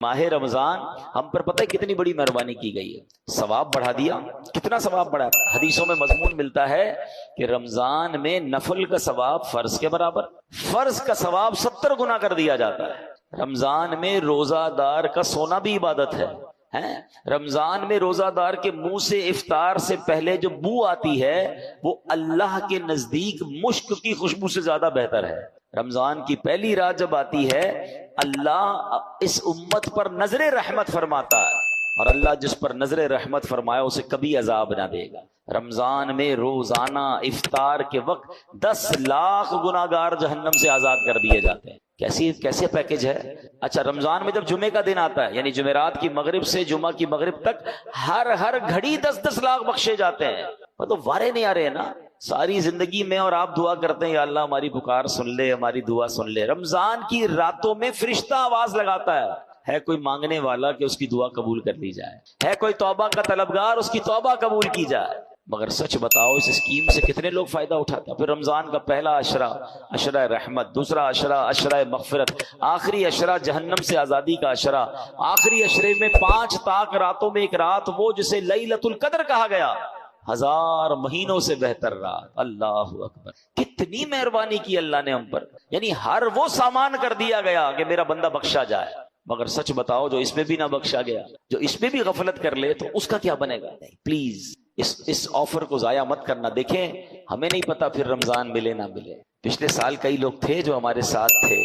ماہ رمضان ہم پر پتہ ہے کتنی بڑی مہربانی کی گئی ہے، ثواب بڑھا دیا. کتنا ثواب بڑھا؟ حدیثوں میں مضمون ملتا ہے کہ رمضان میں نفل کا ثواب فرض کے برابر، فرض کا ثواب 70 گنا کر دیا جاتا ہے. رمضان میں روزہ دار کا سونا بھی عبادت ہے. رمضان میں روزہ دار کے منہ سے افطار سے پہلے جو بو آتی ہے وہ اللہ کے نزدیک مشک کی خوشبو سے زیادہ بہتر ہے. رمضان کی پہلی رات جب آتی ہے اللہ اس امت پر نظر رحمت فرماتا ہے، اور اللہ جس پر نظر رحمت فرمایا اسے کبھی عذاب نہ دے گا. رمضان میں روزانہ افطار کے وقت 10 لاکھ گناہگار جہنم سے آزاد کر دیے جاتے ہیں. کیسے پیکج ہے؟ اچھا، رمضان میں جب جمعے کا دن آتا ہے، یعنی جمعرات کی مغرب سے جمعہ کی مغرب تک ہر گھڑی 10 لاکھ بخشے جاتے ہیں. تو وارے نہیں آ رہے ہیں نا ساری زندگی میں، اور آپ دعا کرتے ہیں یا اللہ ہماری پکار سن لے، ہماری دعا سن لے. رمضان کی راتوں میں فرشتہ آواز لگاتا ہے کوئی مانگنے والا کہ اس کی دعا قبول کر لی جائے، ہے کوئی توبہ کا طلبگار اس کی توبہ قبول کی جائے. مگر سچ بتاؤ اس اسکیم سے کتنے لوگ فائدہ اٹھاتے ہیں؟ پھر رمضان کا پہلا عشرہ عشرہ رحمت، دوسرا عشرہ عشرہ مغفرت، آخری عشرہ جہنم سے آزادی کا عشرہ، آخری عشرے میں 5 طاق راتوں میں ایک رات وہ جسے لیلۃ القدر کہا گیا، 1000 مہینوں سے بہتر رات. اللہ اکبر، کتنی مہربانی کی اللہ نے ہم پر. یعنی ہر وہ سامان کر دیا گیا کہ میرا بندہ بخشا جائے. مگر سچ بتاؤ جو اس میں بھی نہ بخشا گیا، جو اس میں بھی غفلت کر لے تو اس کا کیا بنے گا؟ نہیں، پلیز اس آفر کو ضائع مت کرنا. دیکھیں ہمیں نہیں پتا پھر رمضان ملے نہ ملے. پچھلے سال کئی لوگ تھے جو ہمارے ساتھ تھے،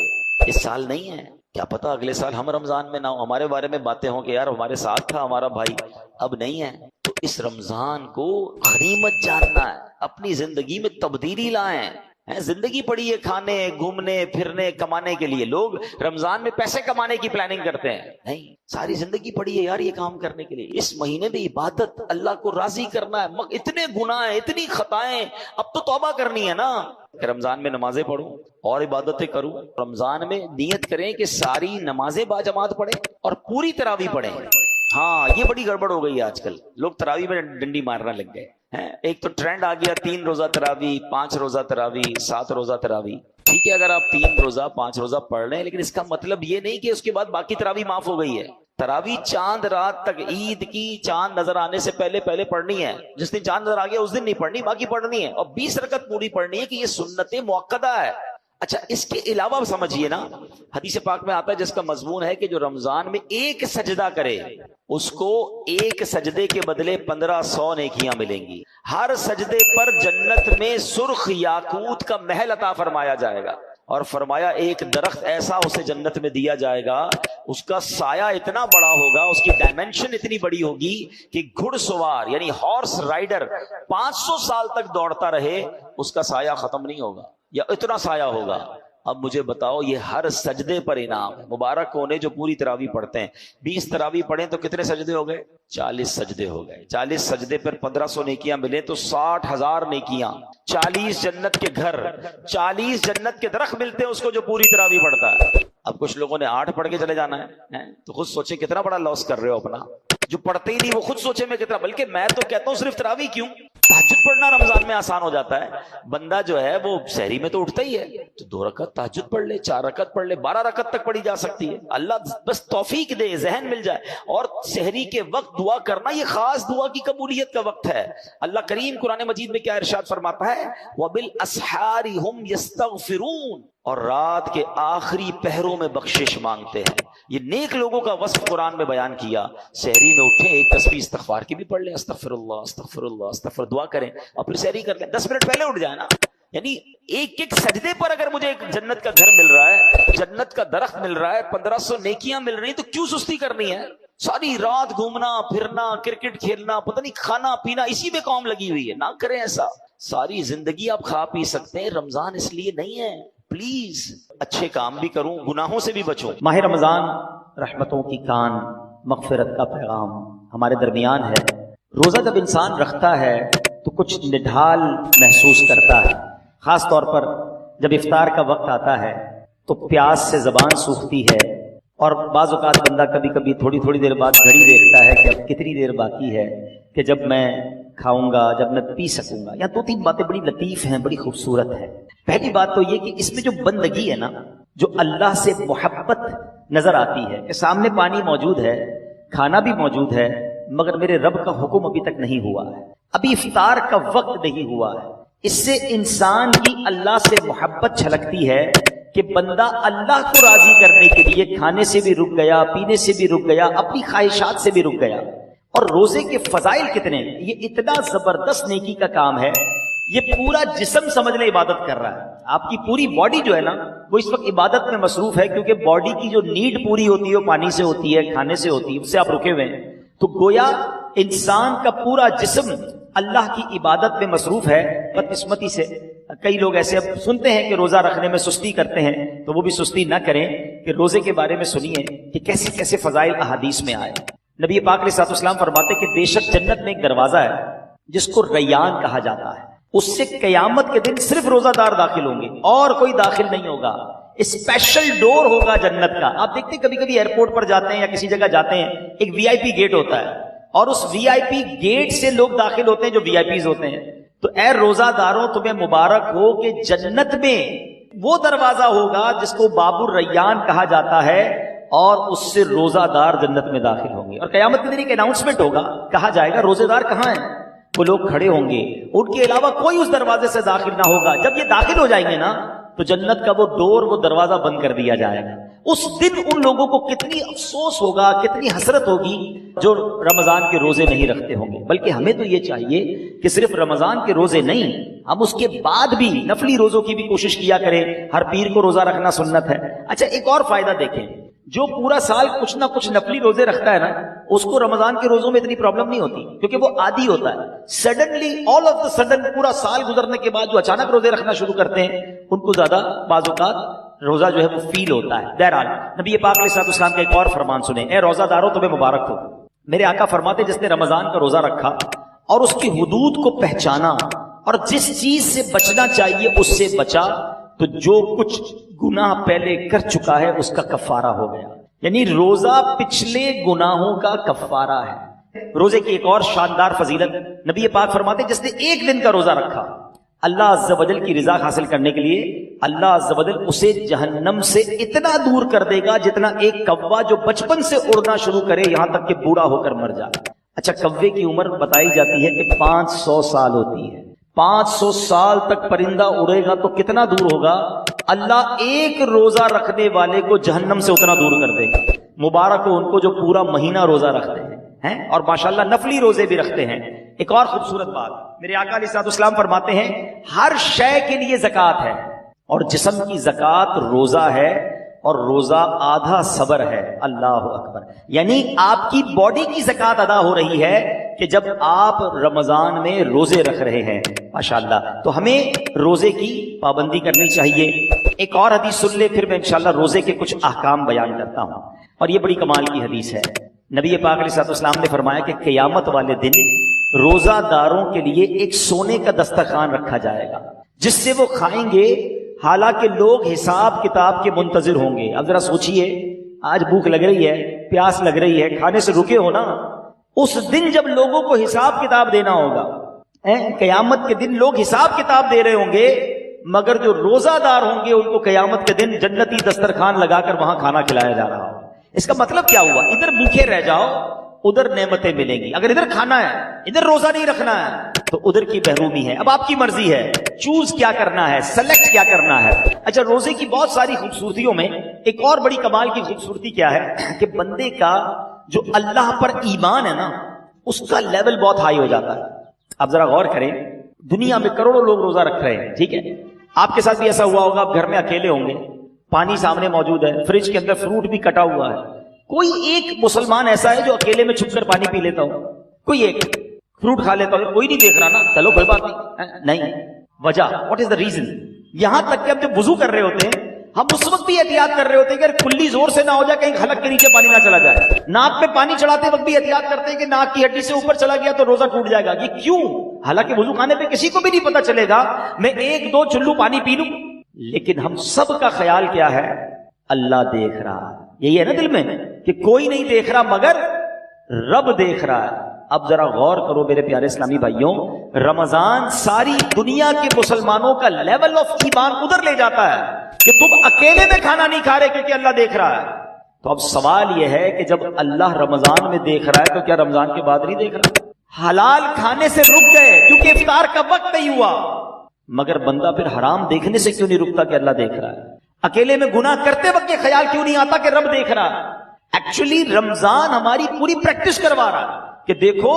اس سال نہیں ہے. کیا پتا اگلے سال ہم رمضان میں نہ ہو، ہمارے بارے میں باتیں ہوں کہ یار ہمارے ساتھ تھا ہمارا بھائی، اب نہیں ہے. تو اس رمضان کو غنیمت جاننا ہے، اپنی زندگی میں تبدیلی لائیں. زندگی پڑی ہے کھانے گھومنے پھرنے کمانے کے لیے. لوگ رمضان میں پیسے کمانے کی پلاننگ کرتے ہیں، نہیں، ساری زندگی پڑی ہے یار یہ کام کرنے کے لیے. اس مہینے میں عبادت، اللہ کو راضی کرنا ہے. اتنے گناہ ہیں، اتنی خطائیں، اب تو توبہ کرنی ہے نا. کہ رمضان میں نمازیں پڑھوں اور عبادتیں کروں. رمضان میں نیت کریں کہ ساری نمازیں باجماعت پڑھیں اور پوری تراویح پڑھیں. ہاں یہ بڑی گڑبڑ ہو گئی ہے آج کل، لوگ تراویح میں ڈنڈی مارنے لگ گئے. ایک تو ٹرینڈ آ گیا 3 روزہ تراویح، 5 روزہ تراویح، 7 روزہ تراویح. ٹھیک ہے اگر آپ 3 روزہ 5 روزہ پڑھ رہے ہیں، لیکن اس کا مطلب یہ نہیں کہ اس کے بعد باقی تراویح معاف ہو گئی ہے. تراویح چاند رات تک، عید کی چاند نظر آنے سے پہلے پڑھنی ہے. جس دن چاند نظر آ گیا اس دن نہیں پڑھنی، باقی پڑھنی ہے. اور 20 رکعت پوری پڑھنی ہے کہ یہ سنت مؤکدہ ہے. اچھا اس کے علاوہ سمجھیے نا، حدیث پاک میں آتا ہے جس کا مضمون ہے کہ جو رمضان میں ایک سجدہ کرے اس کو ایک سجدے کے بدلے 1500 نیکیاں ملیں گی. ہر سجدے پر جنت میں سرخ یاقوت کا محل عطا فرمایا جائے گا. اور فرمایا ایک درخت ایسا اسے جنت میں دیا جائے گا، اس کا سایہ اتنا بڑا ہوگا، اس کی ڈائمنشن اتنی بڑی ہوگی کہ گھڑ سوار یعنی ہارس رائڈر 500 سال تک دوڑتا رہے اس کا سایہ ختم نہیں ہوگا، یا اتنا سایہ ہوگا. اب مجھے بتاؤ یہ ہر سجدے پر انعام ہے. مبارک ہونے جو پوری تراویح پڑھتے ہیں. 20 تراویح پڑھیں تو کتنے سجدے ہو گئے؟ 40 سجدے ہو گئے. 40 سجدے پر 1500 نیکیاں ملیں تو 60,000 نیکیاں. 40 جنت کے گھر، 40 جنت کے درخت ملتے ہیں اس کو جو پوری تراویح پڑھتا ہے. اب کچھ لوگوں نے 8 پڑھ کے چلے جانا ہے تو خود سوچیں کتنا بڑا لاس کر رہے ہو اپنا. جو پڑھتے ہی نہیں وہ خود سوچے میں کتنا. بلکہ میں تو کہتا ہوں صرف تراویح کیوں، تہجد پڑھنا رمضان میں آسان ہو جاتا ہے. بندہ جو ہے وہ سحری میں تو اٹھتا ہی ہے تو 2 رکعت تہجد پڑھ لے، 4 رکعت پڑھ لے، 12 رکعت تک پڑھی جا سکتی ہے. اللہ بس توفیق دے، ذہن مل جائے. اور سحری کے وقت دعا کرنا یہ خاص دعا کی قبولیت کا وقت ہے. اللہ کریم قرآن مجید میں کیا ارشاد فرماتا ہے؟ وَبِالْأَسْحَارِ هُمْ يَسْتَغْفِرُونَ، اور رات کے آخری پہروں میں بخشش مانگتے ہیں. یہ نیک لوگوں کا وصف قرآن میں بیان کیا. سحری میں اٹھیں ایک تسبیح استغفار کی بھی پڑھ لیں، استغفر اللہ استغفر اللہ استغفر، دعا کریں اور پھر سحری کر لیں. 10 منٹ پہلے اٹھ جائیں نا. یعنی ایک سجدے پر اگر مجھے ایک جنت کا گھر مل رہا ہے، جنت کا درخت مل رہا ہے، 1500 نیکیاں مل رہی ہیں، تو کیوں سستی کرنی ہے؟ ساری رات گھومنا پھرنا، کرکٹ کھیلنا، پتہ نہیں کھانا پینا، اسی میں قوم لگی ہوئی ہے. نہ کریں ایسا. ساری زندگی آپ کھا پی سکتے ہیں، رمضان اس لیے نہیں ہے. پلیز اچھے کام بھی کروں، گناہوں سے بھی بچوں. ماہ رمضان رحمتوں کی کان، مغفرت کا پیغام ہمارے درمیان ہے. روزہ جب انسان رکھتا ہے تو کچھ نڈھال محسوس کرتا ہے. خاص طور پر جب افطار کا وقت آتا ہے تو پیاس سے زبان سوکھتی ہے، اور بعض اوقات بندہ کبھی کبھی تھوڑی دیر بعد گھڑی دیکھتا ہے کہ اب کتنی دیر باقی ہے کہ جب میں کھاؤں گا، جب میں پی سکوں گا. یا 2-3 باتیں بڑی لطیف ہیں، بڑی خوبصورت ہے. پہلی بات تو یہ کہ اس میں جو بندگی ہے نا، جو اللہ سے محبت نظر آتی ہے کہ سامنے پانی موجود ہے، کھانا بھی موجود ہے، مگر میرے رب کا حکم ابھی تک نہیں ہوا ہے، ابھی افطار کا وقت نہیں ہوا ہے۔ اس سے انسان کی اللہ سے محبت چھلکتی ہے کہ بندہ اللہ کو راضی کرنے کے لیے کھانے سے بھی رک گیا، پینے سے بھی رک گیا، اپنی خواہشات سے بھی رک گیا۔ اور روزے کے فضائل کتنے ہیں، یہ اتنا زبردست نیکی کا کام ہے، یہ پورا جسم سمجھ لیں عبادت کر رہا ہے۔ آپ کی پوری باڈی جو ہے نا وہ اس وقت عبادت میں مصروف ہے، کیونکہ باڈی کی جو نیڈ پوری ہوتی ہے وہ پانی سے ہوتی ہے، کھانے سے ہوتی ہے، اس سے آپ رکے ہوئے ہیں۔ تو گویا انسان کا پورا جسم اللہ کی عبادت میں مصروف ہے۔ بدقسمتی سے کئی لوگ ایسے اب سنتے ہیں کہ روزہ رکھنے میں سستی کرتے ہیں، تو وہ بھی سستی نہ کریں کہ روزے کے بارے میں سنیے کہ کیسے کیسے فضائل احادیث میں آئے۔ نبی پاک علیہ الصلوۃ والسلام فرماتے کہ بے شک جنت میں ایک دروازہ ہے جس کو ریان کہا جاتا ہے، اس سے قیامت کے دن صرف روزہ دار داخل ہوں گے اور کوئی داخل نہیں ہوگا۔ اسپیشل ڈور ہوگا جنت کا۔ آپ دیکھتے ہیں کبھی کبھی ایئرپورٹ پر جاتے ہیں یا کسی جگہ جاتے ہیں، ایک وی آئی پی گیٹ ہوتا ہے اور اس وی آئی پی گیٹ سے لوگ داخل ہوتے ہیں جو وی آئی پیز ہوتے ہیں۔ تو اے روزہ داروں تمہیں مبارک ہو کہ جنت میں وہ دروازہ ہوگا جس کو باب الریان کہا جاتا ہے، اور اس سے روزہ دار جنت میں داخل ہوں گے۔ اور قیامت کے دن ایک اناؤنسمنٹ ہوگا، کہا جائے گا روزے دار کہاں ہیں؟ وہ لوگ کھڑے ہوں گے، ان کے علاوہ کوئی اس دروازے سے داخل نہ ہوگا۔ جب یہ داخل ہو جائیں گے نا تو جنت کا وہ ڈور، وہ دروازہ بند کر دیا جائے گا۔ اس دن ان لوگوں کو کتنی افسوس ہوگا، کتنی حسرت ہوگی جو رمضان کے روزے نہیں رکھتے ہوں گے۔ بلکہ ہمیں تو یہ چاہیے کہ صرف رمضان کے روزے نہیں، ہم اس کے بعد بھی نفلی روزوں کی بھی کوشش کیا کریں۔ ہر پیر کو روزہ رکھنا سنت ہے۔ اچھا ایک اور فائدہ دیکھیں، جو پورا سال کچھ نہ کچھ نفلی روزے رکھتا ہے نا، اس کو رمضان کے روزوں میں اتنی پرابلم نہیں ہوتی، کیونکہ وہ عادی ہوتا ہے۔ Suddenly all of the sudden پورا سال گزرنے کے بعد جو اچانک روزے رکھنا شروع کرتے ہیں ان کو زیادہ بعض اوقات روزہ جو ہے وہ فیل ہوتا ہے۔ بہرحال نبی پاک علیہ الصلوۃ والسلام کا ایک اور فرمان سنیں، اے روزہ داروں تمہیں مبارک ہو۔ میرے آقا فرماتے جس نے رمضان کا روزہ رکھا اور اس کی حدود کو پہچانا اور جس چیز سے بچنا چاہیے اس سے بچا، تو جو کچھ گناہ پہلے کر چکا ہے اس کا کفارہ ہو گیا۔ یعنی روزہ پچھلے گناہوں کا کفارہ ہے۔ روزے کی ایک اور شاندار فضیلت، نبی پاک فرماتے جس نے ایک دن کا روزہ رکھا، اللہ عز و جل کی رضا حاصل کرنے کے لیے اللہ عز و جل اسے جہنم سے اتنا دور کر دے گا جتنا ایک کوا جو بچپن سے اڑنا شروع کرے یہاں تک کہ بوڑھا ہو کر مر جائے۔ اچھا کوے کی عمر بتائی جاتی ہے کہ 500 سال ہوتی ہے۔ 500 سال تک پرندہ اڑے گا تو کتنا دور ہوگا؟ اللہ ایک روزہ رکھنے والے کو جہنم سے اتنا دور کر دے گا۔ مبارک ہو ان کو جو پورا مہینہ روزہ رکھتے ہیں اور ماشاءاللہ نفلی روزے بھی رکھتے ہیں۔ ایک اور خوبصورت بات، میرے آقا علیہ الصلوۃ والسلام فرماتے ہیں ہر شے کے لیے زکوٰۃ ہے، اور جسم کی زکوٰۃ روزہ ہے، اور روزہ آدھا صبر ہے۔ اللہ اکبر، یعنی آپ کی باڈی کی زکوٰۃ ادا ہو رہی ہے کہ جب آپ رمضان میں روزے رکھ رہے ہیں۔ ماشاءاللہ، تو ہمیں روزے کی پابندی کرنی چاہیے۔ ایک اور حدیث سن لے، پھر میں انشاءاللہ روزے کے کچھ احکام بیان کرتا ہوں، اور یہ بڑی کمال کی حدیث ہے۔ نبی پاک علیہ الصلوۃ والسلام نے فرمایا کہ قیامت والے دن روزہ داروں کے لیے ایک سونے کا دسترخوان رکھا جائے گا جس سے وہ کھائیں گے، حالانکہ لوگ حساب کتاب کے منتظر ہوں گے۔ اب ذرا سوچئے، آج بھوک لگ رہی ہے، پیاس لگ رہی ہے، کھانے سے رکے ہو نا، اس دن جب لوگوں کو حساب کتاب دینا ہوگا، قیامت کے دن لوگ حساب کتاب دے رہے ہوں گے، مگر جو روزہ دار ہوں گے ان کو قیامت کے دن جنتی دسترخوان لگا کر وہاں کھانا کھلایا جا رہا ہو۔ اس کا مطلب کیا ہوا؟ ادھر بھوکے رہ جاؤ، ادھر نعمتیں ملیں گی۔ اگر ادھر کھانا ہے، ادھر روزہ نہیں رکھنا ہے، تو ادھر کی محرومی ہے۔ اب آپ کی مرضی ہے، چوز کیا کرنا ہے، سلیکٹ کیا کرنا ہے۔ اچھا، روزے کی بہت ساری خوبصورتیوں میں ایک اور بڑی کمال کی خوبصورتی کیا ہے کہ بندے کا جو اللہ پر ایمان ہے نا، اس کا لیول بہت ہائی ہو جاتا ہے۔ آپ ذرا غور کریں، دنیا میں کروڑوں لوگ روزہ رکھ رہے ہیں، ٹھیک ہے؟ آپ کے ساتھ بھی ایسا ہوا ہوگا، آپ گھر میں اکیلے ہوں گے، پانی سامنے موجود ہے، فریج کے اندر فروٹ بھی کٹا ہوا ہے۔ کوئی ایک مسلمان ایسا ہے جو اکیلے میں چھپ کر پانی پی لیتا ہو؟ کوئی ایک فروٹ کھا لیتا ہو؟ کوئی نہیں دیکھ رہا نا، چلو کوئی بات نہیں۔ وجہ واٹ از دا ریزن؟ یہاں تک کہ ہم جب وضو کر رہے ہوتے ہیں ہم اس وقت بھی احتیاط کر رہے ہوتے ہیں کہ کھلی زور سے نہ ہو جائے، کہیں حلق کے نیچے پانی نہ چلا جائے۔ ناک میں پانی چڑھاتے وقت بھی احتیاط کرتے ہیں کہ ناک کی ہڈی سے اوپر چلا گیا تو روزہ ٹوٹ جائے گا۔ یہ کیوں؟ حالانکہ وضو خانے پہ کسی کو بھی نہیں پتا چلے گا، میں ایک دو چلو پانی پی لوں، لیکن ہم سب کا خیال کیا ہے؟ اللہ دیکھ رہا ہے۔ یہی ہے نا دل میں کہ کوئی نہیں دیکھ رہا مگر رب دیکھ رہا ہے۔ اب ذرا غور کرو میرے پیارے اسلامی بھائیوں، رمضان ساری دنیا کے مسلمانوں کا لیول آف ایمان ادھر لے جاتا ہے کہ تم اکیلے میں کھانا نہیں کھا رہے کیونکہ اللہ دیکھ رہا ہے، تو اب سوال یہ ہے کہ جب اللہ رمضان میں دیکھ رہا ہے تو کیا رمضان کے بعد نہیں دیکھ رہا؟ حلال کھانے سے رک گئے کیونکہ افطار کا وقت نہیں ہوا، مگر بندہ پھر حرام دیکھنے سے کیوں نہیں رکتا کہ اللہ دیکھ رہا ہے؟ اکیلے میں گناہ کرتے وقت یہ خیال کیوں نہیں آتا کہ رب دیکھ رہا ہے؟ ایکچولی رمضان ہماری پوری پریکٹس کروا رہا ہے کہ دیکھو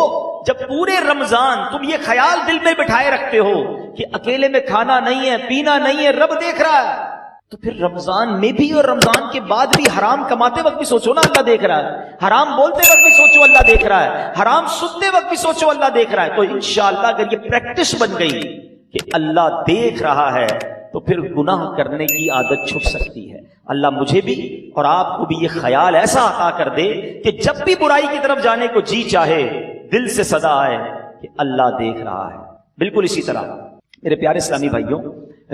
جب پورے رمضان تم یہ خیال دل میں بٹھائے رکھتے ہو کہ اکیلے میں کھانا نہیں ہے، پینا نہیں ہے، رب دیکھ رہا ہے، تو پھر رمضان میں بھی اور رمضان کے بعد بھی حرام کماتے وقت بھی سوچو نا اللہ دیکھ رہا ہے، حرام بولتے وقت بھی سوچو اللہ دیکھ رہا ہے، حرام سنتے وقت بھی سوچو اللہ دیکھ رہا ہے۔ تو انشاءاللہ اگر یہ پریکٹس بن گئی کہ اللہ دیکھ رہا ہے تو پھر گناہ کرنے کی عادت چھپ سکتی ہے۔ اللہ مجھے بھی اور آپ کو بھی یہ خیال ایسا عطا کر دے کہ جب بھی برائی کی طرف جانے کو جی چاہے دل سے صدا آئے کہ اللہ دیکھ رہا ہے۔ بالکل اسی طرح میرے پیارے اسلامی بھائیوں،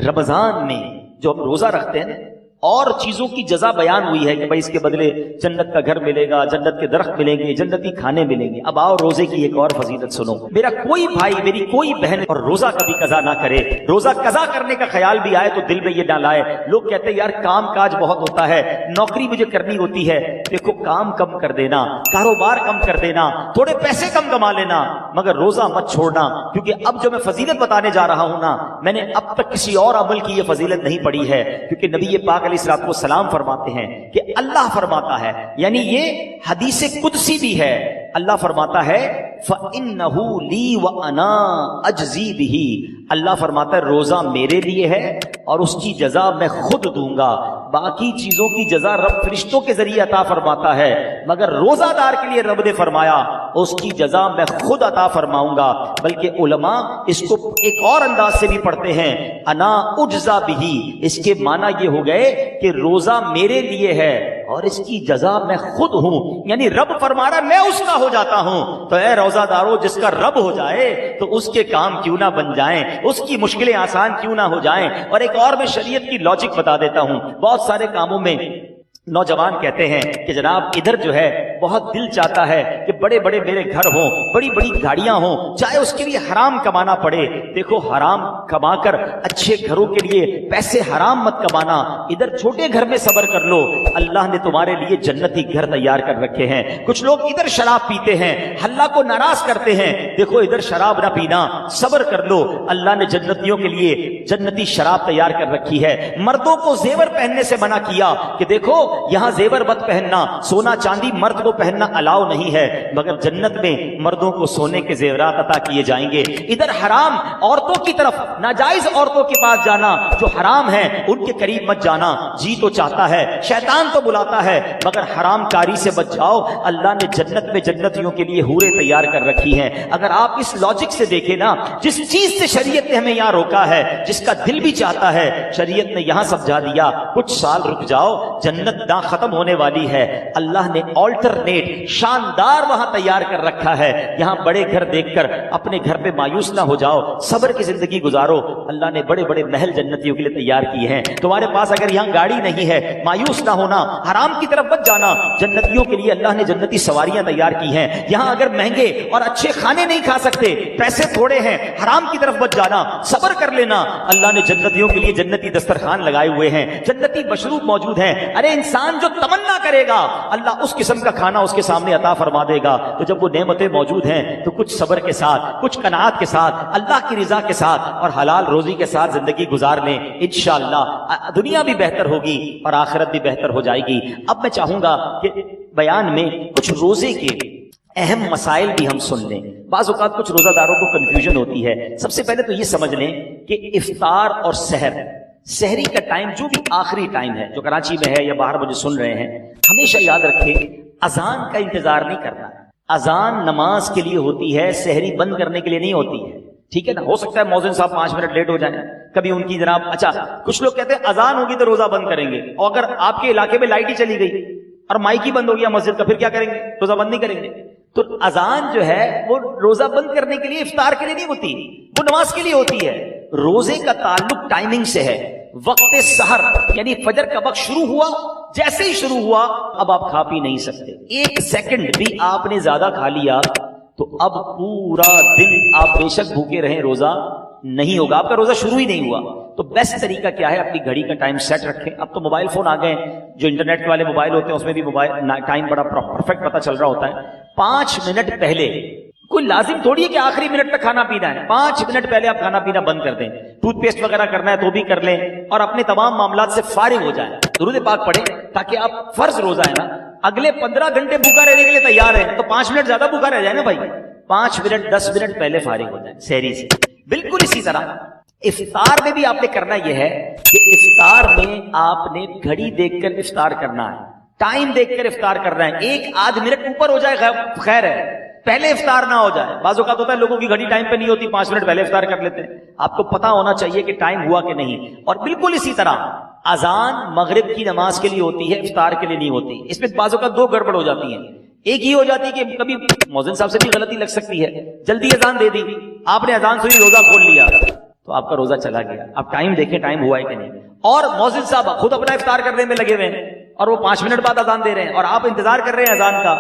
رمضان میں جو ہم روزہ رکھتے ہیں اور چیزوں کی جزا بیان ہوئی ہے کہ بھائی اس کے بدلے جنت کا گھر ملے گا، جنت کے درخت ملیں گے، جنتی کھانے ملیں گے۔ اب آؤ روزے کی ایک اور فضیلت سنو۔ میرا کوئی بھائی، میری کوئی بہن اور روزہ کبھی قضا نہ کرے، روزہ قضا کرنے کا خیال بھی آئے تو دل میں یہ نہ لائے۔ لوگ کہتے ہیں یار کام کاج بہت ہوتا ہے، نوکری مجھے کرنی ہوتی ہے۔ دیکھو کام کم کر دینا، کاروبار کم کر دینا، تھوڑے پیسے کم کما لینا، مگر روزہ مت چھوڑنا، کیونکہ اب جو میں فضیلت بتانے جا رہا ہوں نا، میں نے اب تک کسی اور عمل کی یہ فضیلت نہیں پڑھی ہے، کیونکہ نبی پاک علیہ الصلوۃ والسلام فرماتے ہیں کہ اللہ فرماتا ہے، یعنی یہ حدیث قدسی بھی ہے، اللہ فرماتا ہے فَإِنَّهُ لِي وَأَنَا أَجْزِي بِهِ، اللہ فرماتا ہے روزہ میرے لیے ہے اور اس کی جزا میں خود دوں گا۔ باقی چیزوں کی جزا رب فرشتوں کے ذریعے عطا فرماتا ہے، مگر روزہ دار کے لیے رب نے فرمایا اس کی جزا میں خود عطا فرماؤں گا۔ بلکہ علماء اس کو ایک اور انداز سے بھی پڑھتے ہیں، انا اجزا بہی، اس کے معنی یہ ہو گئے کہ روزہ میرے لیے ہے اور اس کی جزا میں خود ہوں، یعنی رب فرما رہا میں اس کا ہو جاتا ہوں۔ تو اے روزہ دارو، جس کا رب ہو جائے تو اس کے کام کیوں نہ بن جائیں، اس کی مشکلیں آسان کیوں نہ ہو جائیں۔ اور ایک اور میں شریعت کی لاجک بتا دیتا ہوں، بہت سارے کاموں میں نوجوان کہتے ہیں کہ جناب ادھر جو ہے بہت دل چاہتا ہے کہ بڑے بڑے میرے گھر ہوں، بڑی بڑی گاڑیاں ہوں، چاہے اس کے لیے حرام کمانا پڑے۔ دیکھو حرام کما کر اچھے گھروں کے لیے پیسے حرام مت کمانا، ادھر چھوٹے گھر میں صبر کر لو، اللہ نے تمہارے لیے جنتی گھر تیار کر رکھے ہیں۔ کچھ لوگ ادھر شراب پیتے ہیں، اللہ کو ناراض کرتے ہیں، دیکھو ادھر شراب نہ پینا، صبر کر لو، اللہ نے جنتیوں کے لیے جنتی شراب تیار کر رکھی ہے۔ مردوں کو زیور پہننے سے منع کیا کہ دیکھو یہاں زیور مت پہننا، سونا چاندی مرد کو پہننا الاؤ نہیں ہے، مگر جنت میں مردوں کو سونے کے زیورات عطا کیے جائیں گے۔ ادھر حرام عورتوں کی طرف، ناجائز عورتوں کے پاس جانا، جو حرام ہیں ان کے قریب مت جانا، جی تو چاہتا ہے، شیطان تو بلاتا ہے، مگر حرام کاری سے بچ جاؤ، اللہ نے جنت میں جنتیوں کے لیے حوریں تیار کر رکھی ہیں۔ اگر آپ اس لاجک سے دیکھیں نا، جس چیز سے شریعت نے ہمیں یہاں روکا ہے، جس کا دل بھی چاہتا ہے، شریعت نے یہاں سمجھا دیا کچھ سال رک جاؤ، جنت نہ ختم ہونے والی ہے، اللہ نے آلٹرنیٹ شاندار وہاں تیار کر رکھا ہے۔ یہاں بڑے گھر دیکھ کر اپنے گھر پہ مایوس نہ ہو جاؤ، صبر کی زندگی گزارو، اللہ نے بڑے بڑے محل جنتیوں کے لیے تیار کیے ہیں۔ تمہارے پاس اگر یہاں گاڑی نہیں ہے، مایوس نہ ہونا، حرام کی طرف مت جانا، جنتیوں کے لیے اللہ نے جنتی سواریاں تیار کی ہیں۔ یہاں اگر مہنگے اور اچھے کھانے نہیں کھا سکتے، پیسے تھوڑے ہیں، حرام کی طرف مت جانا، صبر کر لینا، اللہ نے جنتیوں کے لیے جنتی دسترخوان لگائے ہوئے ہیں، جنتی مشروب موجود ہیں۔ ارے انسان جو تمنا کرے گا اللہ اس قسم کا کھانا اس کے سامنے عطا فرما دے گا۔ تو جب وہ نعمتیں موجود ہیں تو کچھ صبر کے ساتھ، کچھ قناعت کے ساتھ، اللہ کی رضا کے ساتھ اور حلال روزی کے ساتھ زندگی گزار لیں، انشاءاللہ دنیا بھی بہتر ہوگی اور آخرت بھی بہتر ہو جائے گی۔ اب میں چاہوں گا کہ بیان میں کچھ روزے کے اہم مسائل بھی ہم سن لیں۔ بعض اوقات کچھ روزہ داروں کو کنفیوژن ہوتی ہے۔ سب سے پہلے تو یہ سمجھ لیں کہ افطار اور سحر، سحری کا ٹائم جو بھی آخری ٹائم ہے، جو کراچی میں ہے یا باہر مجھے سن رہے ہیں، ہمیشہ یاد رکھیں اذان کا انتظار نہیں کرنا۔ اذان نماز کے لیے ہوتی ہے، سحری بند کرنے کے لیے نہیں ہوتی ہے، ٹھیک ہے نا؟ ہو سکتا ہے مؤذن صاحب 5 منٹ لیٹ ہو جائیں، کبھی ان کی جناب اچھا کچھ لوگ کہتے ہیں اذان ہوگی تو روزہ بند کریں گے، اور اگر آپ کے علاقے میں لائٹ ہی چلی گئی اور مائک ہی بند ہو گیا مسجد کا، پھر کیا کریں گے؟ روزہ بند نہیں کریں گے۔ تو اذان جو ہے وہ روزہ بند کرنے کے لیے، افطار کے لیے نہیں ہوتی، وہ نماز کے لیے ہوتی ہے۔ روزے کا تعلق ٹائمنگ سے ہے۔ وقت سحر یعنی فجر کا وقت شروع ہوا، جیسے ہی شروع ہوا اب آپ کھا پی نہیں سکتے۔ 1 سیکنڈ بھی آپ نے زیادہ کھا لیا تو اب پورا دن آپ بے شک بھوکے رہیں روزہ، نہیں ہوگا, آپ کا روزہ شروع ہی نہیں ہوا. تو بیسٹ طریقہ کیا ہے, اپنی گھڑی کا ٹائم سیٹ رکھیں. اب تو موبائل فون آ گئے ہیں, جو انٹرنیٹ والے موبائل ہوتے ہیں اس میں بھی موبائل ٹائم بڑا پرفیکٹ پتہ چل رہا ہوتا ہے. 5 منٹ پہلے, کوئی لازم تھوڑی ہے کہ آخری منٹ تک کھانا پینا ہے, 5 منٹ پہلے آپ کھانا پینا بند کر دیں. ٹوتھ پیسٹ وغیرہ کرنا ہے تو بھی کر لیں, اور اپنے تمام معاملات سے فارغ ہو جائیں, درود پاک پڑھیں, تاکہ آپ فرض روزہ ہے نا, اگلے 15 گھنٹے بھوکا رہنے کے لیے تیار ہیں, تو 5 منٹ زیادہ بھوکا رہ جائے نا بھائی, 5 منٹ 10 منٹ پہلے فارغ ہو جائیں سحری سے. بالکل اسی طرح افطار میں بھی آپ نے کرنا یہ ہے کہ افطار میں آپ نے گھڑی دیکھ کر افطار کرنا ہے, ٹائم دیکھ کر افطار کرنا ہے. 1-8 منٹ اوپر ہو جائے خیر ہے, پہلے افطار نہ ہو جائے. بعض اوقات ہوتا ہے لوگوں کی گھڑی ٹائم پہ نہیں ہوتی, 5 منٹ پہلے افطار کر لیتے ہیں. آپ کو پتا ہونا چاہیے کہ ٹائم ہوا کہ نہیں. اور بالکل اسی طرح اذان مغرب کی نماز کے لیے ہوتی ہے, افطار کے لیے نہیں ہوتی. اس میں بعض اوقات 2 گڑبڑ ہو جاتی ہیں. ایک ہی ہو جاتی ہے کہ کبھی مؤذن صاحب سے بھی غلطی لگ سکتی ہے, جلدی اذان دے دی, آپ نے اذان سنی روزہ کھول لیا, تو آپ کا روزہ چلا گیا. آپ ٹائم دیکھیں ٹائم ہوا ہے کہ نہیں. اور مؤذن صاحب خود اپنا افطار کرنے میں لگے ہوئے ہیں اور وہ 5 منٹ بعد اذان دے رہے ہیں اور آپ انتظار کر رہے ہیں اذان کا,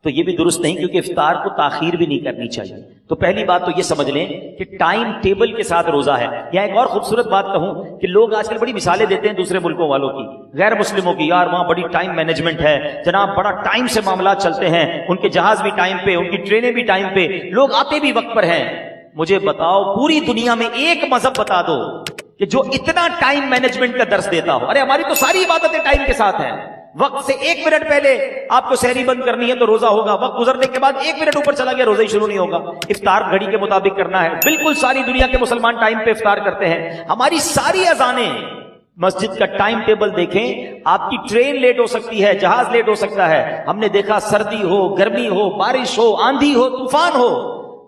تو یہ بھی درست نہیں, کیونکہ افطار کو تاخیر بھی نہیں کرنی چاہیے. تو پہلی بات تو یہ سمجھ لیں کہ ٹائم ٹیبل کے ساتھ روزہ ہے. یا ایک اور خوبصورت بات کہوں کہ لوگ آج کل بڑی مثالیں دیتے ہیں دوسرے ملکوں والوں کی, غیر مسلموں کی, یار وہاں بڑی ٹائم مینجمنٹ ہے جناب, بڑا ٹائم سے معاملات چلتے ہیں, ان کے جہاز بھی ٹائم پہ, ان کی ٹرینیں بھی ٹائم پہ, لوگ آتے بھی وقت پر ہیں. مجھے بتاؤ پوری دنیا میں ایک مذہب بتا دو کہ جو اتنا ٹائم مینجمنٹ کا درس دیتا ہو. ارے ہماری تو ساری عبادتیں ٹائم کے ساتھ ہیں. وقت سے 1 منٹ پہلے آپ کو سحری بند کرنی ہے تو روزہ ہوگا, وقت گزرنے کے بعد 1 منٹ اوپر چلا گیا روزہ ہی شروع نہیں ہوگا. افطار گھڑی کے مطابق کرنا ہے. بالکل ساری دنیا کے مسلمان ٹائم پہ افطار کرتے ہیں. ہماری ساری اذانیں, مسجد کا ٹائم ٹیبل دیکھیں, آپ کی ٹرین لیٹ ہو سکتی ہے, جہاز لیٹ ہو سکتا ہے. ہم نے دیکھا سردی ہو, گرمی ہو, بارش ہو, آندھی ہو, طوفان ہو,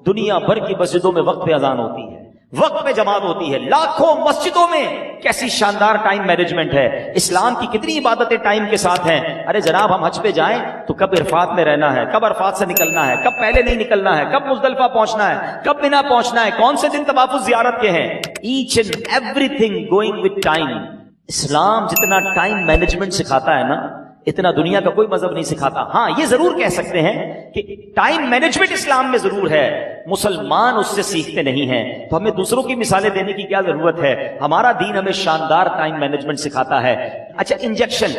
دنیا بھر کی مسجدوں میں وقت پہ اذان ہوتی ہے, وقت میں جماعت ہوتی ہے. لاکھوں مسجدوں میں کیسی شاندار ٹائم مینجمنٹ ہے. اسلام کی کتنی عبادتیں ٹائم کے ساتھ ہیں. ارے جناب ہم حج پہ جائیں تو کب عرفات میں رہنا ہے, کب عرفات سے نکلنا ہے, کب پہلے نہیں نکلنا ہے, کب مزدلفہ پہنچنا ہے, کب مینا پہنچنا ہے, کون سے دن طواف زیارت کے ہیں. Each and everything going with time. اسلام جتنا ٹائم مینجمنٹ سکھاتا ہے نا, اتنا دنیا کا کوئی مذہب نہیں سکھاتا. ہاں یہ ضرور کہہ سکتے ہیں کہ ٹائم مینجمنٹ اسلام میں ضرور ہے, مسلمان اس سے سیکھتے نہیں ہیں. تو ہمیں دوسروں کی مثالیں دینے کی کیا ضرورت ہے, ہمارا دین ہمیں شاندار ٹائم مینجمنٹ سکھاتا ہے. اچھا انجیکشن,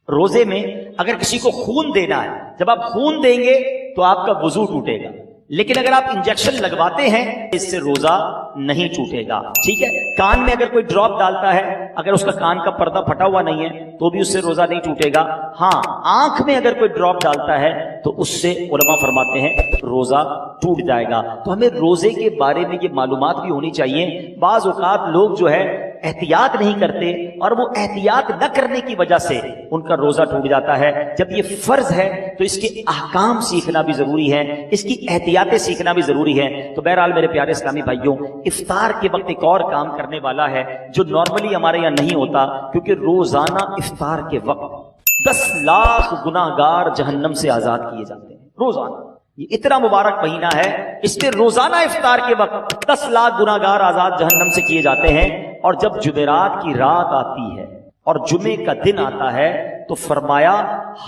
روزے میں اگر کسی کو خون دینا ہے, جب آپ خون دیں گے تو آپ کا وضو ٹوٹے گا, لیکن اگر آپ انجیکشن لگواتے ہیں اس سے روزہ نہیں ٹوٹے گا. ٹھیک ہے, کان میں اگر کوئی ڈراپ ڈالتا ہے, اگر اس کا کان کا پردہ پھٹا ہوا نہیں ہے تو بھی اس سے روزہ نہیں ٹوٹے گا. ہاں آنکھ میں اگر کوئی ڈراپ ڈالتا ہے تو اس سے علماء فرماتے ہیں روزہ ٹوٹ جائے گا. تو ہمیں روزے کے بارے میں یہ معلومات بھی ہونی چاہیے. بعض اوقات لوگ جو ہے احتیاط نہیں کرتے اور وہ احتیاط نہ کرنے کی وجہ سے ان کا روزہ ٹوٹ جاتا ہے. جب یہ فرض ہے تو اس کے احکام سیکھنا بھی ضروری ہے, اس کی احتیاطیں سیکھنا بھی ضروری ہے. تو بہرحال میرے پیارے اسلامی بھائیوں, افطار کے وقت ایک اور کام کرنے والا ہے جو نارملی ہمارے یہاں نہیں ہوتا, کیونکہ روزانہ افطار کے وقت 10 لاکھ گناہگار جہنم سے آزاد کیے جاتے ہیں. روزانہ یہ اتنا مبارک مہینہ ہے, اس میں روزانہ افطار کے وقت 10 لاکھ گناہگار آزاد جہنم سے کیے جاتے ہیں. اور جب جمعرات کی رات آتی ہے اور جمعے کا دن آتا ہے تو فرمایا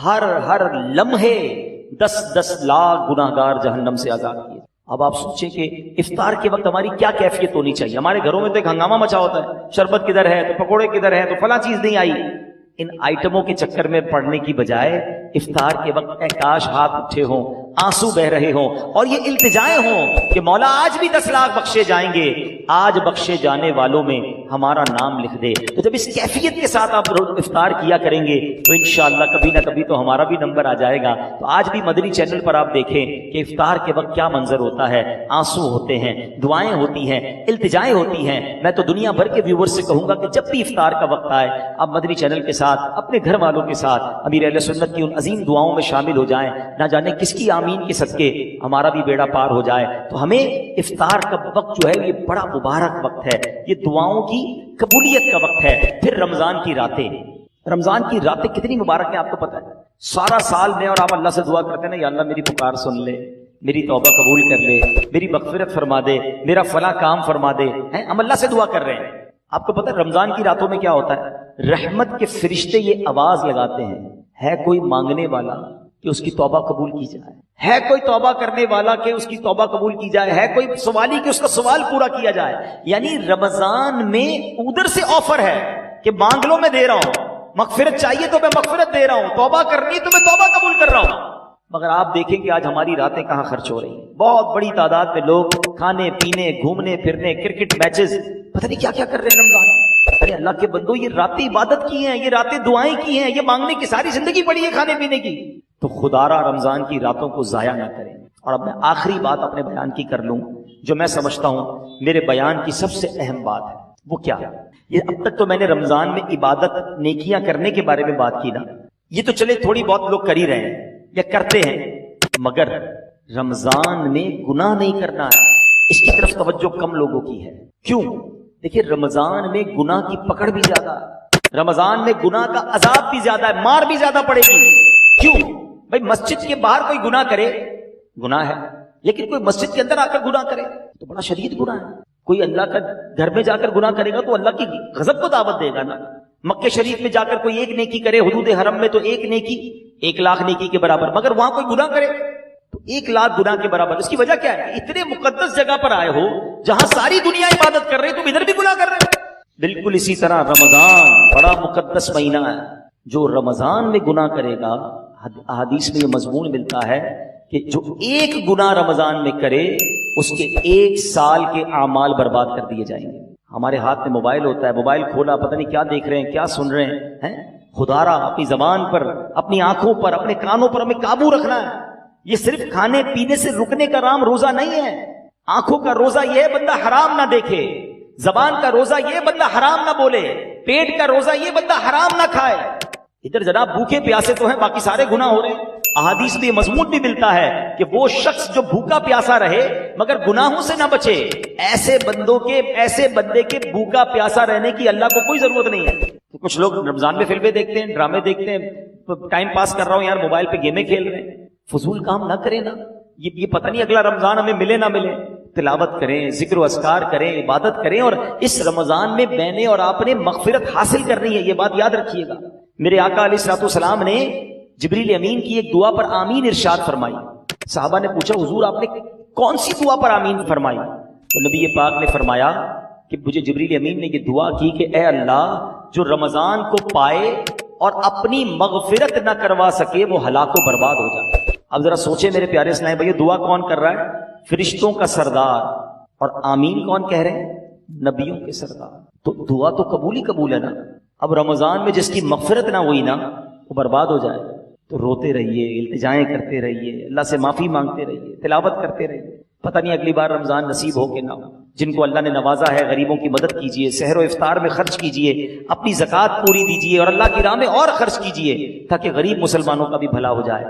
ہر لمحے 10 لاکھ گناہگار جہنم سے آزاد کیے. اب آپ سوچیں کہ افطار کے وقت ہماری کیا کیفیت ہونی چاہیے. ہمارے گھروں میں تو ایک ہنگامہ مچا ہوتا ہے, شربت کدھر ہے تو پکوڑے کدھر ہے تو فلاں چیز نہیں آئی. ان آئٹموں کے چکر میں پڑنے کی بجائے افطار کے وقت کاش ہاتھ اٹھے ہوں, آنسو بہ رہے ہوں اور یہ التجائیں ہوں کہ مولا آج بھی 10 لاکھ بخشے جائیں گے, آج بخشے جانے والوں میں ہمارا نام لکھ دے. تو جب اس کیفیت کے ساتھ آپ افطار کیا کریں گے تو انشاءاللہ کبھی نہ کبھی تو ہمارا بھی نمبر آ جائے گا. تو آج بھی مدنی چینل پر آپ دیکھیں کہ افطار کے وقت کیا منظر ہوتا ہے. آنسو ہوتے ہیں, دعائیں ہوتی ہیں, التجائیں ہوتی ہیں. میں تو دنیا بھر کے ویور سے کہوں گا کہ جب بھی افطار کا وقت آئے آپ مدنی چینل کے ساتھ, اپنے گھر والوں کے ساتھ امیر اہل سنت کی ان عظیم دعاؤں میں شامل ہو جائیں. نہ جانے کس کی آمین کے صدقے ہمارا بھی بیڑا پار ہو جائے. تو ہمیں افطار کا وقت جو ہے یہ بڑا مبارک وقت ہے, یہ دعاؤں کی قبولیت کا وقت ہے. پھر رمضان کی راتیں, رمضان کی راتیں کتنی مبارک ہیں آپ کو پتہ ہے. سارا سال میں اور آپ اللہ سے دعا کرتے ہیں نا, یا اللہ میری پکار سن لے, میری توبہ قبول کر لے, میری مغفرت فرما دے, میرا فلاں کام فرما دے. ہم اللہ سے دعا کر رہے ہیں. آپ کو پتہ ہے رمضان کی راتوں میں کیا ہوتا ہے, رحمت کے فرشتے یہ آواز لگاتے ہیں, ہے کوئی مانگنے والا کہ اس کی توبہ قبول کی جائے؟ ہے کوئی توبہ کرنے والا کہ اس کی توبہ قبول کی جائے؟ ہے کوئی سوالی کہ اس کا سوال پورا کیا جائے؟ یعنی رمضان میں ادھر سے آفر ہے کہ مانگ لو میں دے رہا ہوں، مغفرت چاہیے تو میں مغفرت دے رہا ہوں، توبہ کرنی ہے تو میں توبہ قبول کر رہا ہوں۔ مگر آپ دیکھیں کہ آج ہماری راتیں کہاں خرچ ہو رہی ہیں۔ بہت بڑی تعداد میں لوگ کھانے پینے، گھومنے پھرنے، کرکٹ میچز، پتہ نہیں کیا کیا کر رہے ہیں رمضان میں۔ ارے اللہ کے بندو، یہ راتیں عبادت کی ہیں، یہ راتیں دعائیں کی ہیں، یہ مانگنے کی ساری زندگی پڑی ہے کھانے پینے کی۔ تو خدا را رمضان کی راتوں کو ضائع نہ کریں۔ اور اب میں آخری بات اپنے بیان کی کر لوں، جو میں سمجھتا ہوں میرے بیان کی سب سے اہم بات ہے۔ وہ کیا ہے؟ یہ اب تک تو میں نے رمضان میں عبادت نیکیاں کرنے کے بارے میں بات کی نا، یہ تو چلے تھوڑی بہت لوگ کر ہی رہے ہیں یا کرتے ہیں، مگر رمضان میں گناہ نہیں کرنا ہے، اس کی طرف توجہ کم لوگوں کی ہے۔ کیوں؟ دیکھیں رمضان میں گناہ کی پکڑ بھی زیادہ ہے، رمضان میں گناہ کا عذاب بھی زیادہ ہے، مار بھی زیادہ پڑے گی۔ کیوں؟ بھائی مسجد کے باہر کوئی گناہ کرے گناہ ہے، لیکن کوئی مسجد کے اندر آ کر گناہ کرے تو بڑا شدید گناہ ہے۔ کوئی اللہ کا گھر میں جا کر گناہ کرے گا تو اللہ کی غضب کو دعوت دے گا نا۔ مکہ شریف میں جا کر کوئی ایک نیکی کرے، حدود حرم میں تو ایک نیکی 1,00,000 نیکی کے برابر، مگر وہاں کوئی گناہ کرے تو 1,00,000 گناہ کے برابر۔ اس کی وجہ کیا ہے؟ اتنے مقدس جگہ پر آئے ہو جہاں ساری دنیا عبادت کر رہے، تم ادھر بھی گناہ کر رہے ہو۔ بالکل اسی طرح رمضان بڑا مقدس مہینہ ہے، جو رمضان میں گناہ کرے گا، احادیث میں یہ مضمون ملتا ہے کہ جو ایک گناہ رمضان میں کرے اس کے 1 سال کے اعمال برباد کر دیے جائیں گے۔ ہمارے ہاتھ میں موبائل ہوتا ہے، موبائل کھولا پتہ نہیں کیا دیکھ رہے ہیں، کیا سن رہے ہیں۔ خدا را اپنی زبان پر، اپنی آنکھوں پر، اپنے کانوں پر ہمیں قابو رکھنا ہے۔ یہ صرف کھانے پینے سے رکنے کا نام روزہ نہیں ہے۔ آنکھوں کا روزہ یہ بندہ حرام نہ دیکھے، زبان کا روزہ یہ بندہ حرام نہ بولے، پیٹ کا روزہ یہ بندہ حرام نہ کھائے۔ ادھر جناب بھوکے پیاسے تو ہیں، باقی سارے گناہ ہو رہے ہیں۔ احادیث میں یہ مضمون بھی ملتا ہے کہ وہ شخص جو بھوکا پیاسا رہے مگر گناہوں سے نہ بچے، ایسے بندے کے بھوکا پیاسا رہنے کی اللہ کو کوئی ضرورت نہیں ہے۔ کچھ لوگ رمضان میں فلمیں دیکھتے ہیں، ڈرامے دیکھتے ہیں، ٹائم پاس کر رہا ہوں یار، موبائل پہ گیمیں کھیل رہے ہیں۔ فضول کام نہ کریں نا، یہ پتہ نہیں اگلا رمضان ہمیں ملے نہ ملے۔ تلاوت کریں، ذکر و اذکار کریں، عبادت کریں، اور اس رمضان میں میں نے اور آپ نے مغفرت حاصل کرنی ہے، یہ بات یاد رکھیے گا۔ میرے آقا علیہ الصلوۃ والسلام نے جبریل امین کی ایک دعا پر آمین ارشاد فرمائی۔ صحابہ نے پوچھا حضور آپ نے کون سی دعا پر آمین فرمائی؟ تو نبی پاک نے فرمایا کہ مجھے جبریل امین نے یہ دعا کی کہ اے اللہ، جو رمضان کو پائے اور اپنی مغفرت نہ کروا سکے وہ ہلاک و برباد ہو جائے۔ اب ذرا سوچے میرے پیارے اسلام بھائی، دعا کون کر رہا ہے؟ فرشتوں کا سردار، اور آمین کون کہہ رہے ہیں؟ نبیوں کے سردار۔ تو دعا تو قبول ہی قبول ہے نا۔ اب رمضان میں جس کی مغفرت نہ ہوئی نا، وہ برباد ہو جائے، تو روتے رہیے، التجائیں کرتے رہیے، اللہ سے معافی مانگتے رہیے، تلاوت کرتے رہیے۔ پتہ نہیں اگلی بار رمضان نصیب ہو کہ نہ ہو۔ جن کو اللہ نے نوازا ہے غریبوں کی مدد کیجیے، سحر و افطار میں خرچ کیجیے، اپنی زکوٰۃ پوری دیجیے، اور اللہ کی راہ میں اور خرچ کیجیے تاکہ غریب مسلمانوں کا بھی بھلا ہو جائے۔